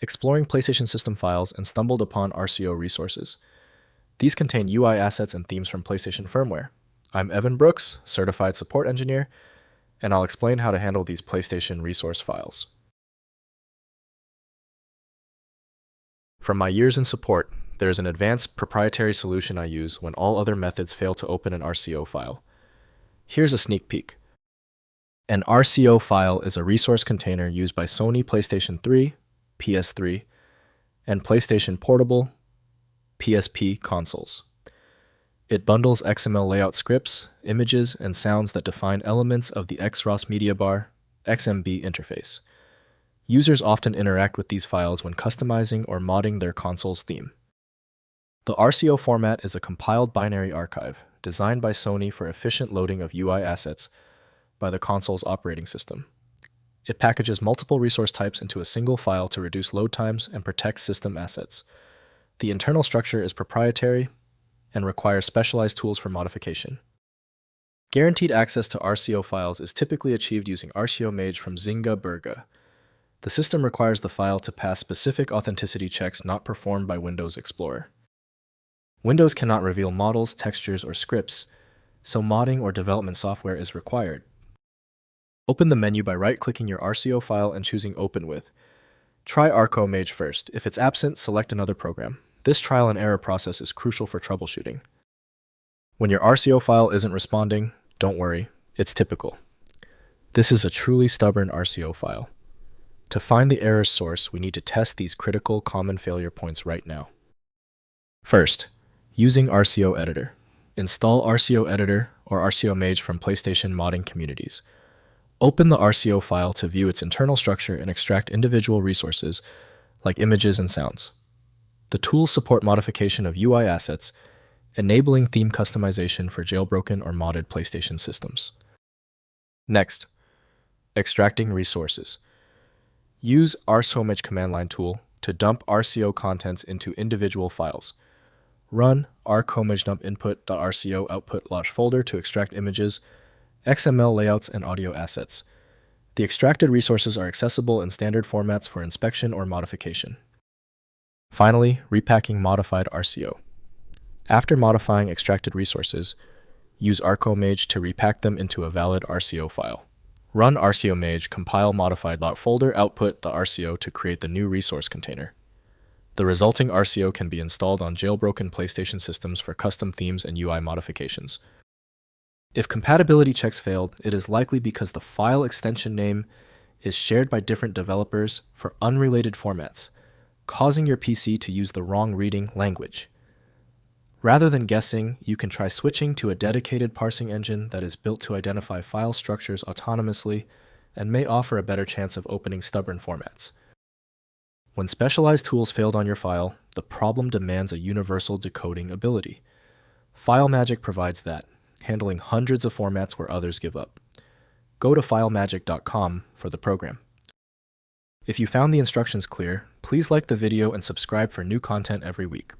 exploring PlayStation system files and stumbled upon RCO resources. These contain UI assets and themes from PlayStation firmware. I'm Evan Brooks, Certified Support Engineer, and I'll explain how to handle these PlayStation resource files. From my years in support, there's an advanced proprietary solution I use when all other methods fail to open an RCO file. Here's a sneak peek. An RCO file is a resource container used by Sony PlayStation 3, PS3, and PlayStation Portable, PSP consoles. It bundles XML layout scripts, images, and sounds that define elements of the XrossMediaBar XMB interface. Users often interact with these files when customizing or modding their console's theme. The RCO format is a compiled binary archive designed by Sony for efficient loading of UI assets by the console's operating system. It packages multiple resource types into a single file to reduce load times and protect system assets. The internal structure is proprietary and requires specialized tools for modification. Guaranteed access to RCO files is typically achieved using RCO Mage from Zynga Burga. The system requires the file to pass specific authenticity checks not performed by Windows Explorer. Windows cannot reveal models, textures, or scripts, so modding or development software is required. Open the menu by right-clicking your RCO file and choosing Open With. Try RCO Mage first. If it's absent, select another program. This trial and error process is crucial for troubleshooting. When your RCO file isn't responding, don't worry, it's typical. This is a truly stubborn RCO file. To find the error source, we need to test these critical common failure points right now. First, using RCO Editor. Install RCO Editor or RCO Mage from PlayStation modding communities. Open the RCO file to view its internal structure and extract individual resources like images and sounds. The tools support modification of UI assets, enabling theme customization for jailbroken or modded PlayStation systems. Next, extracting resources. Use RCOMage command line tool to dump RCO contents into individual files. Run RCOMage dump input.rco output launch folder to extract images, XML layouts, and audio assets. The extracted resources are accessible in standard formats for inspection or modification. Finally, repacking modified RCO. After modifying extracted resources, use RCOMage to repack them into a valid RCO file. Run RCOMage compile modified folder output.rco to create the new resource container. The resulting RCO can be installed on jailbroken PlayStation systems for custom themes and UI modifications. If compatibility checks failed, it is likely because the file extension name is shared by different developers for unrelated formats, causing your PC to use the wrong reading language. Rather than guessing, you can try switching to a dedicated parsing engine that is built to identify file structures autonomously and may offer a better chance of opening stubborn formats. When specialized tools failed on your file, the problem demands a universal decoding ability. FileMagick provides that, handling hundreds of formats where others give up. Go to filemagick.com for the program. If you found the instructions clear, please like the video and subscribe for new content every week.